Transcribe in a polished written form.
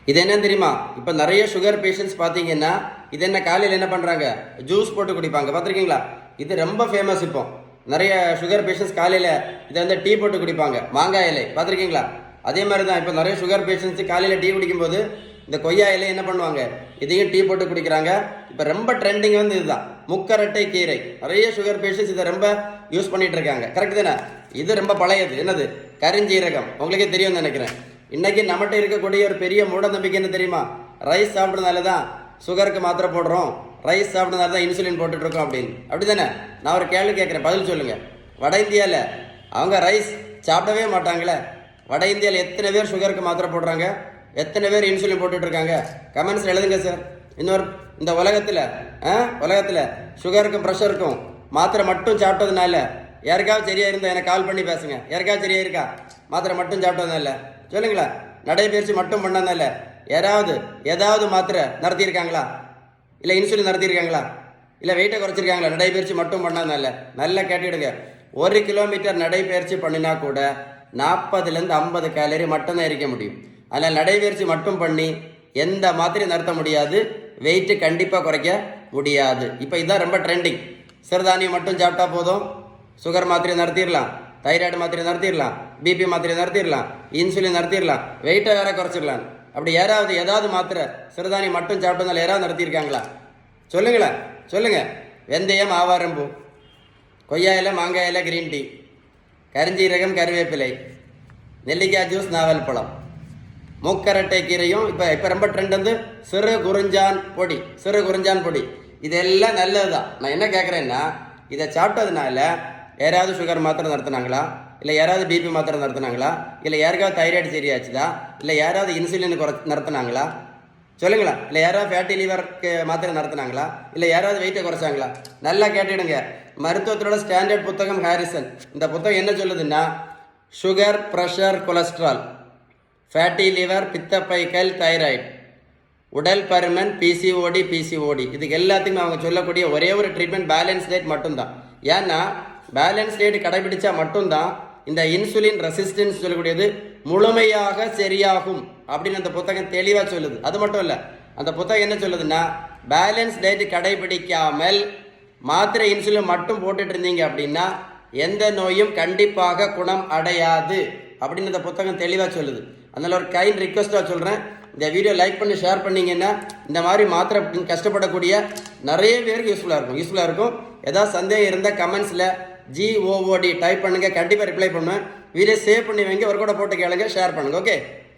இது என்னன்னு தெரியுமா? இப்போ நிறைய சுகர் பேஷண்ட்ஸ் பார்த்தீங்கன்னா இது என்ன காலையில் என்ன பண்ணுறாங்க, ஜூஸ் போட்டு குடிப்பாங்க. பார்த்துருக்கீங்களா? இது ரொம்ப ஃபேமஸ். இப்போ நிறைய சுகர் பேஷண்ட்ஸ் காலையில் இதை வந்து டீ போட்டு குடிப்பாங்க, மாங்காய் இலை. பார்த்துருக்கீங்களா? அதே மாதிரி தான் இப்போ நிறைய சுகர் பேஷண்ட்ஸ் காலையில் டீ குடிக்கும்போது இந்த கொய்யா இலை என்ன பண்ணுவாங்க, இதையும் டீ போட்டு குடிக்கிறாங்க. இப்போ ரொம்ப ட்ரெண்டிங் வந்து இதுதான், முக்கரட்டை கீரை. நிறைய சுகர் பேஷண்ட்ஸ் இதை ரொம்ப யூஸ் பண்ணிட்டு இருக்காங்க. கரெக்ட் தானே? இது ரொம்ப பழையது. என்னது? கரிஞ்சீரகம். உங்களுக்கே தெரியும்னு நினைக்கிறேன். இன்னைக்கு நம்மகிட்ட இருக்கக்கூடிய ஒரு பெரிய மூட நம்பிக்கை என்ன தெரியுமா? ரைஸ் சாப்பிட்றதுனால தான் சுகருக்கு மாத்திரை போடுறோம், ரைஸ் சாப்பிட்றதுனால தான் இன்சுலின் போட்டுட்டு இருக்கோம் அப்படின்னு. அப்படி தானே? நான் ஒரு கேள்வி கேட்குறேன், பதில் சொல்லுங்க. வட இந்தியாவில் அவங்க ரைஸ் சாப்பிடவே மாட்டாங்களே. வட இந்தியாவில் எத்தனை பேர் சுகருக்கு மாத்திரை போடுறாங்க, எத்தனை பேர் இன்சுலின் போட்டுட்டு இருக்காங்க? கமெண்ட்ஸில் எழுதுங்க சார். இன்னொரு இந்த உலகத்தில் சுகருக்கும் ப்ரெஷருக்கும் மாத்திரை மட்டும் சாப்பிட்டதுனால யாருக்காவது சரியா இருந்தால் எனக்கு கால் பண்ணி பேசுங்க. யாருக்காவது சரியா இருக்கா? மாத்திரை மட்டும் சாப்பிட்டதுனால சொல்லுங்களா? நடைபயிற்சி மட்டும் பண்ணதுனால ஏதாவது மாத்திரை நடத்தியிருக்காங்களா? இல்லை இன்சுலின் நடத்தியிருக்காங்களா? இல்லை வெயிட்டை குறைச்சிருக்காங்களா? நடைபயிற்சி மட்டும் பண்ணதுனால. நல்லா கேட்டுடுங்க. 1 கிலோமீட்டர் நடைபயிற்சி பண்ணினா கூட 40லேருந்து 50 கேலரி மட்டும்தான் எரிக்க முடியும். அதனால் நடைபயிற்சி மட்டும் பண்ணி எந்த மாத்திரையும் நடத்த முடியாது, வெயிட்டு கண்டிப்பாக குறைக்க முடியாது. இப்போ இதுதான் ரொம்ப ட்ரெண்டிங். சிறுதானியம் மட்டும் சாப்பிட்டா போதும், சுகர் மாத்திரையை நடத்திடலாம், தைராய்டு மாத்திரை நடத்திடலாம், பிபி மாத்திரை நடத்திடலாம், இன்சுலின் நடத்திடலாம், வெயிட்டை வேற குறைச்சிடலாம். அப்படி ஏதாவது மாத்திரை சிறுதானியம் மட்டும் சாப்பிட்டதுனால யாராவது நடத்தியிருக்காங்களா? சொல்லுங்க. வெந்தயம், ஆவாரம்பூ, கொய்யா இலை, மாங்காய் இலை, கிரீன் டீ, கரிஞ்சீரகம், கருவேப்பிலை, நெல்லிக்காய் ஜூஸ், நாவல் பழம், மூக்கரட்டை கீரையும். இப்போ ரொம்ப ட்ரெண்ட் வந்து சிறு குறிஞ்சான் பொடி. இதெல்லாம் நல்லது தான். நான் என்ன கேட்குறேன்னா, இதை சாப்பிட்டதுனால யாராவது சுகர் மாத்திரை நடத்தினாங்களா? இல்லை யாராவது பிபி மாத்திரை நடத்தினாங்களா? இல்லை யாருக்காவது தைராய்டு சரியாச்சுதா? இல்லை யாராவது இன்சுலின் நடத்தினாங்களா? சொல்லுங்களா? இல்லை யாராவது ஃபேட்டி லிவருக்கு மாத்திரை நடத்தினாங்களா? இல்லை யாராவது வெயிட்டை குறைச்சாங்களா? நல்லா கேட்டுடுங்க. மருத்துவத்தோட ஸ்டாண்டர்ட் புத்தகம் ஹாரிசன். இந்த புத்தகம் என்ன சொல்லுதுன்னா, sugar, pressure, cholesterol, fatty liver, பித்தப்பைக்கல், தைராய்டு, உடல் பருமன், பிசிஓடி, இதுக்கு எல்லாத்துக்குமே அவங்க சொல்லக்கூடிய ஒரே ஒரு ட்ரீட்மெண்ட் பேலன்ஸ் டயட் மட்டும்தான். ஏன்னா பேலன்ஸ் டயட் கடைபிடிச்சா மட்டும்தான் இந்த இன்சுலின் ரெசிஸ்டன்ஸ் சொல்லக்கூடியது முழுமையாக சரியாகும் அப்படின்னு அந்த புத்தகம் தெளிவாக சொல்லுது. அது மட்டும் இல்லை, அந்த புத்தகம் என்ன சொல்லுதுன்னா, பேலன்ஸ் டயட் கடைபிடிக்காமல் மாத்திரை இன்சுலின் மட்டும் போட்டுட்டு இருந்தீங்க அப்படின்னா எந்த நோயும் கண்டிப்பாக குணம் அடையாது அப்படின்னு இந்த புத்தகம் தெளிவாக சொல்லுது. அதனால ஒரு கைண்ட் ரிக்வஸ்டாக சொல்கிறேன், இந்த வீடியோ லைக் பண்ணி ஷேர் பண்ணிங்கன்னா இந்த மாதிரி மாத்திரை கஷ்டப்படக்கூடிய நிறைய பேருக்கு யூஸ்ஃபுல்லாக இருக்கும். ஏதாவது சந்தேகம் இருந்தால் கமெண்ட்ஸில் GOOD டைப் பண்ணுங்கள், கண்டிப்பாக ரிப்ளை பண்ணுவேன். வீடியோ சேவ் பண்ணி வைங்க, ஒரு கூட போட்டு கேளுங்க, ஷேர் பண்ணுங்கள். ஓகே.